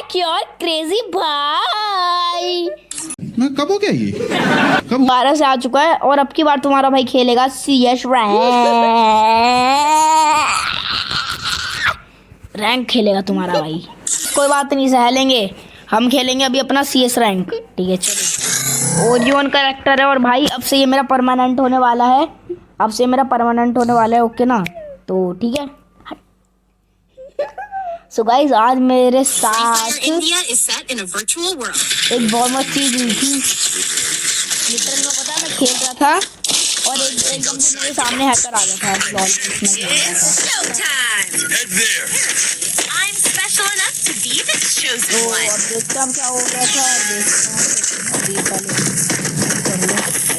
Back your crazy भाई। मैं कब हो गया ये कब 12 से आ चुका है और अब की बार तुम्हारा भाई खेलेगा CS रैंक खेलेगा तुम्हारा भाई। कोई बात नहीं, सह लेंगे। हम खेलेंगे अभी अपना CS रैंक, ठीक है। चलो, ओरियन कैरेक्टर है और भाई अब से ये मेरा परमानेंट होने वाला है। ओके ना, तो ठीक है। सो गाइस, आज मेरे साथ एक बहुत मस्त चीज हुई थी। लिटरली में पता है, मैं खेल रहा था और एकदम से मेरे सामने हैकर आ गया था। तो अब देखते हम क्या हो गया था।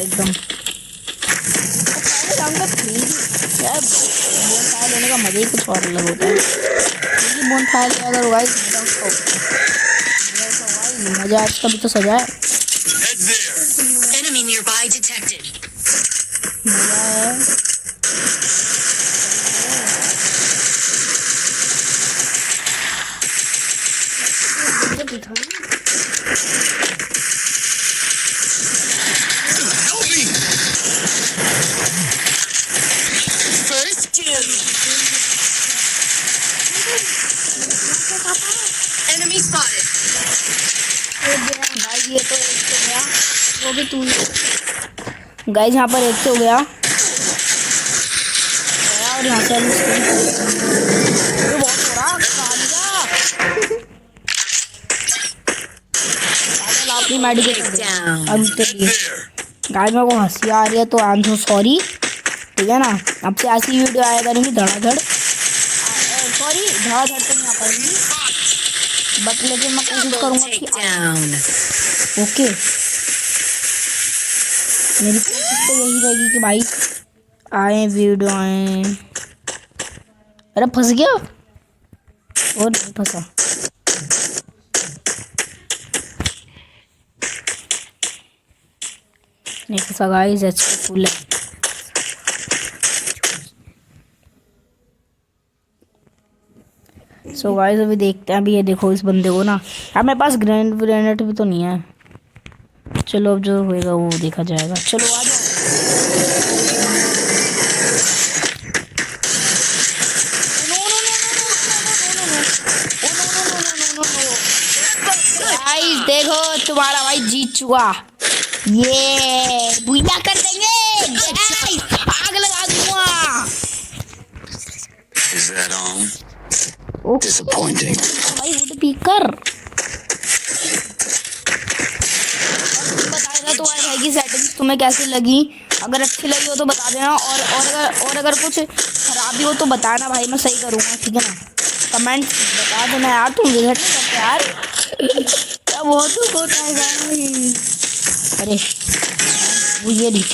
एकदम बोनफायर लेने का मजा ही कुछ और अलग होता है। बोनफायर अगर भाई मजा आज कभी तो सजा है। Enemy spotted. भाई ये तो एक हो गया, वो भी तू। गाइस यहाँ पर एक हो गया और यहाँ से बहुत हो रहा अपनी मेडिकेट। गाइस मेरे को हंसी आ रही है तो आई एम सो सॉरी, ठीक है ना। अब से ऐसी वीडियो आया करेंगी धड़ाधड़, सॉरी धड़ाधड़ तो नहीं आ पाएंगी, बट लेकिन मैं कोशिश करूँगा कि ओके। मेरी कोशिश तो यही रहेगी कि भाई आए वीडियो आए। अरे फंस गया और नहीं फंसा। नहीं फंसा गाइस, अच्छा फुल है। सो गाइस अभी देखते हैं। अभी ये देखो इस बंदे को ना, अब मेरे पास ग्रेनेड भी तो नहीं है। चलो अब जो होएगा वो देखा जाएगा। चलो आ जाओ। गाइस देखो तुम्हारा भाई जीत चुका। ये बुया कर देंगे गाइस, आग लगा दूंगा। Disappointing. भाई वुड पीकर बताएगा तो भाई की सेटिंग्स तुम्हें कैसी लगी। अगर अच्छी लगी हो तो बता देना, और अगर कुछ खराबी हो तो बताना भाई, मैं सही करूँगा, ठीक है ना। कमेंट बता देना यार, तुम रिजल्ट नहीं करते यार। क्या बहुत दुख होता है भाई। अरे वो ये नहीं,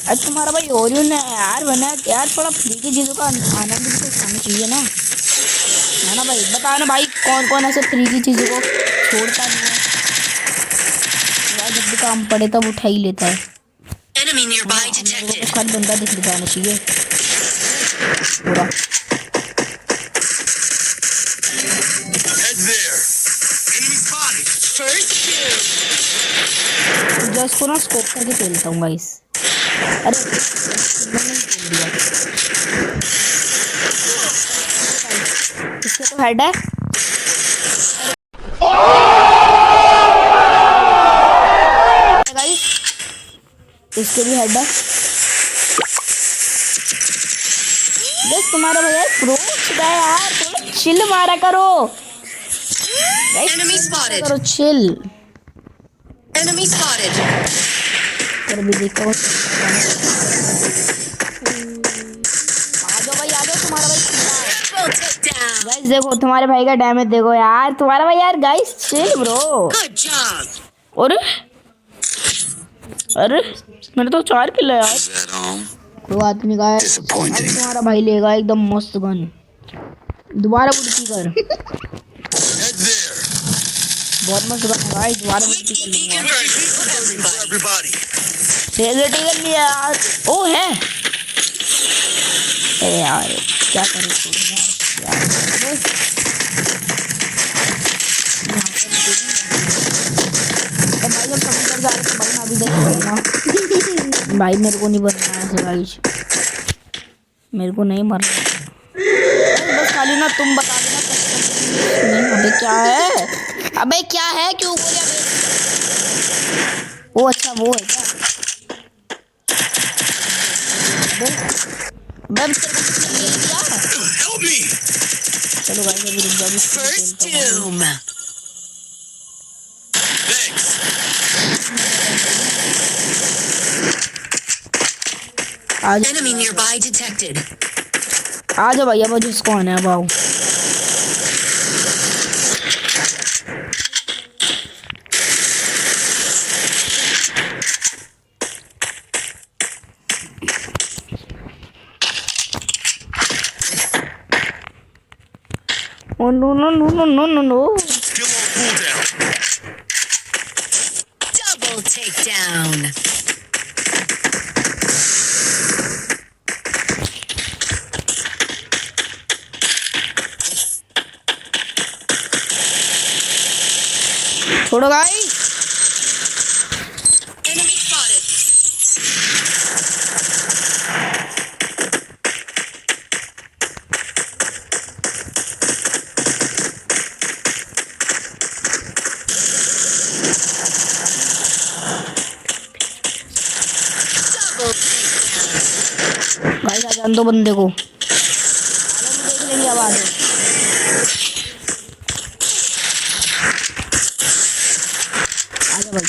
अरे तुम्हारा भाई ओरियन है यार, बना यार। थोड़ा फ्री की चीज़ों का आनंद भी तो उठाना चाहिए ना, है ना भाई। बताना भाई कौन कौन ऐसे फ्री की चीज़ों को छोड़ता नहीं है यार, जब भी काम पड़े तब उठा ही लेता है। खाली बंदा दिख जाना चाहिए पूरा। जो इसको ना स्कोप करके खेलता हूँ गाइस। अरे मैंने खेल दिया, इसके तो हेड है। गाइस इसके भी हेड है। बस तुम्हारा भैया प्रो चुका है यार, थोड़ा चिल मारा करो। करो चिल। Enemy spotted. कर भी देखो। आ जाओ भाई, आ जाओ। तुम्हारा भाई गाइस देखो तुम्हारे भाई का डैमेज देखो यार। तुम्हारा भाई यार गाइस चिल ब्रो। अरे अरे मैंने तो 4 किल है यार। कोई बात नहीं गाइस, तुम्हारा भाई लेगा एकदम मस्त गन। दोबारा उड़ती कर। बहुत मस्त गन भाई, दोबारा उड़ती कर लूंगा। कर लिया यार। ओ है यार क्या करें तो यार, तो भाई जब सब इधर जा रहे तो भाई मैं भी इधर ना भाई मेरे को नहीं बनना है गाइस, मेरे को नहीं मरना बस खाली ना तुम बता देना नहीं। अबे क्या है, अबे क्या है, क्यों बोले अबे वो अच्छा वो है क्या अबे Help me! चलो भाई अभी रुक जाओ First doom. Thanks. आज Enemy nearby detected. आ जाओ भैया वो जिसको आना है भाव Oh no no no no no no no Skill on cooldown. Double takedown. छोड़ो भाई Enemy spotted. Double takedown. भाई आ जान दो बंदे को देख लेंगे आवाज आजा भाई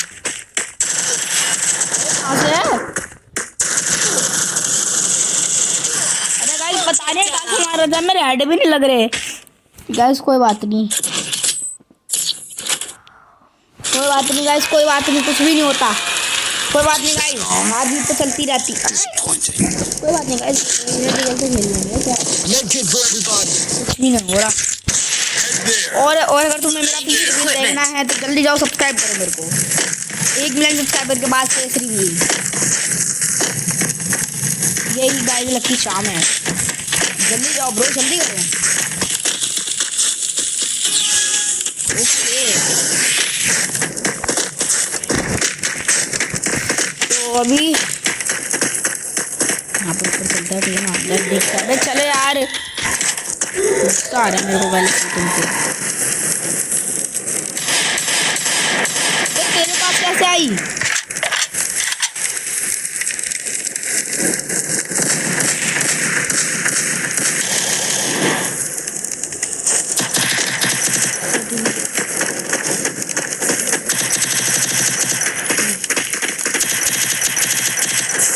कहाँ से है अरे गाइस बता रहे कहाँ से मार रहा था मेरे हेड भी नहीं लग रहे गाइस कोई बात नहीं गाइस कोई बात नहीं कुछ भी नहीं होता कोई बात नहीं गाइस हार जीत तो चलती रहती कोई बात नहीं गाइस खेल लेंगे क्या कुछ भी नहीं हो रहा और अगर तुम्हें मेरा पीछे देखना है तो जल्दी जाओ सब्सक्राइब करो मेरे को 1 मिलियन सब्सक्राइबर के बाद से फ्री यही गाइस लकी शाम है जल्दी जाओ ब्रो जल्दी करो ओके तो अभी यहाँ पर ऊपर चलता है ठीक है ना अंदर देखता है चले यार गुस्सा आ रहा है मेरे को पहले से तुमसे तेरे पास कैसे आई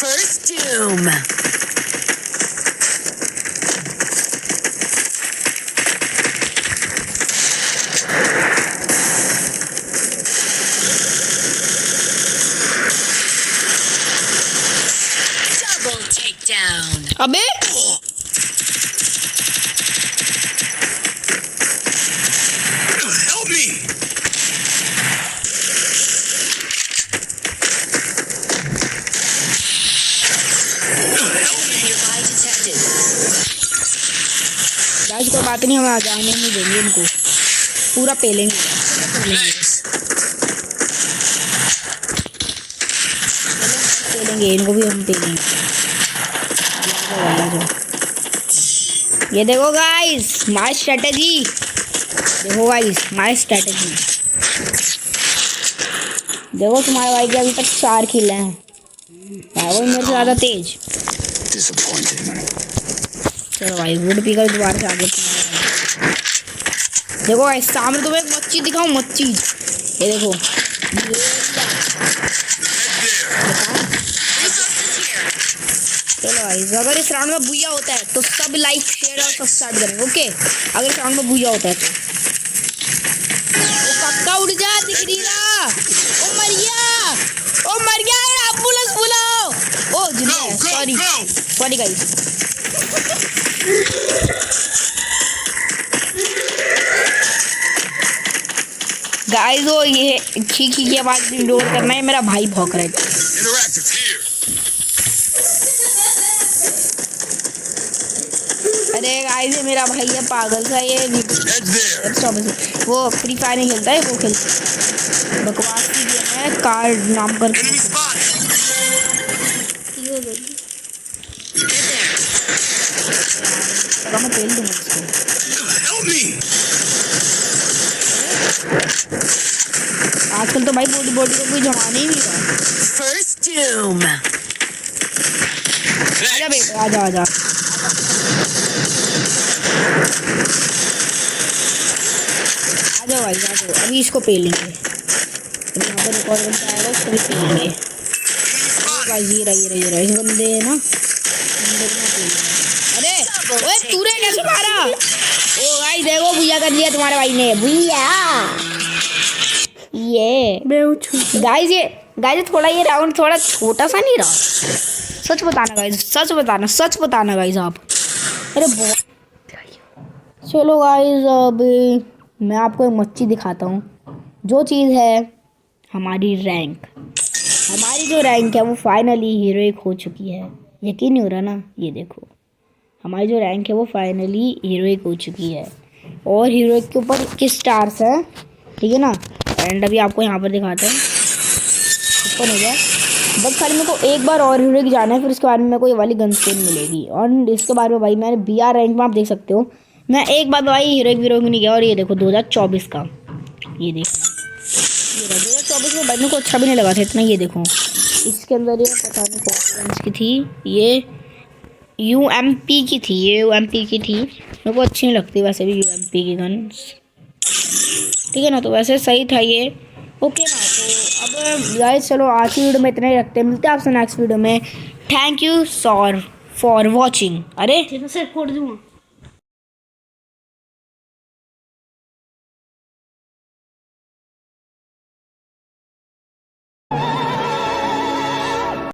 First doom. Double takedown. अबे Help me. Enemy nearby detected. Guys कोई बात नहीं हम आ जाने नहीं देंगे इनको पूरा पेलेंगे Thanks. पेलेंगे इनको भी हम पेलेंगे ये देखो गाइस माय स्ट्रेटजी देखो गाइस माय स्ट्रेटजी देखो तुम्हारे भाई के अभी तक 4 किल हैं वो मेरे से ज़्यादा तेज Disappointing. चलो भाई वुड पीकर दोबारा से आगे देखो भाई सामने तुम्हें एक मच्छी दिखाऊं मच्छी ये देखो चलो भाई अगर इस राउंड में बुया होता है तो सब लाइक शेयर और सब्सक्राइब करेंगे ओके अगर इस राउंड में बुया होता है तो ओ कक्का उड़ जा दिख नहीं रहा ओ मर गया एम्बुलेंस बुलाओ ओ जिंदा सॉरी सॉरी गाइस गाइस वो ये खी की आवाज इग्नोर करना है मेरा भाई भौंक रहा है Interactive here. अरे गाइस ये मेरा भाई है पागल सा ये Head there. वो फ्री फायर नहीं खेलता है, वो खेलता है बकवास की गेम है कार्ड नाम करके। Enemy spotted. ठीक है Head there. मैं पेल दूंगा इसको। Help me. आजकल तो भाई बॉडी बॉडी का कोई जमाना ही नहीं रहा। First doom. आजा बेटा आजा आजा। आजा भाई आजा, अभी इसको पेलेंगे। अभी यहाँ पर रिकॉर्ड बनता आएगा उसको भी पेलेंगे। गाइस ये रही इस बंदे है ना, बंदे को ना पेलेंगे। अरे ओए तूने कैसे मारा? ओ गाइस देखो भैया कर लिया तुम्हारे भाई ने, भैया ये गाइस ये थोड़ा ये राउंड थोड़ा छोटा सा नहीं रहा? सच बताना गाइस, सच बताना गाइस आप। अरे बहुत चलो गाइस अब मैं आपको एक मच्छी दिखाता हूँ। जो चीज़ है हमारी रैंक, हमारी जो रैंक है वो फाइनली हीरोइक हो चुकी है। यकीन नहीं हो रहा ना? ये देखो हमारी जो रैंक है वो फाइनली हीरोइक हो चुकी है और हीरोइक के ऊपर 21 स्टार्स हैं, ठीक है ना। एंड अभी आपको यहाँ पर दिखाते हैं, ऊपर हो गया। बस खाली मेरे को एक बार और हीरोइक जाना है, फिर उसके बाद में मेरे को ये वाली गन स्किन मिलेगी। और इसके बाद में भाई मैंने BR रैंक में आप देख सकते हो मैं एक बार भाई हीरोइक नहीं गया। और ये देखो 2024 का, ये देखो ये 2024 में बनने को अच्छा भी नहीं लगा था इतना। ये देखो इसके अंदर ये पता नहीं कौन सी की थी, ये UMP की थी, ये UMP की थी। मेरे को अच्छी नहीं लगती वैसे भी UMP की गन्स, ठीक है ना। तो वैसे सही था ये, ओके ना। तो अब गाइस चलो आज की वीडियो में इतना ही रखते हैं, मिलते हैं आपसे नेक्स्ट वीडियो में। Thank you for watching. अरे सर फोड़ दूँगा।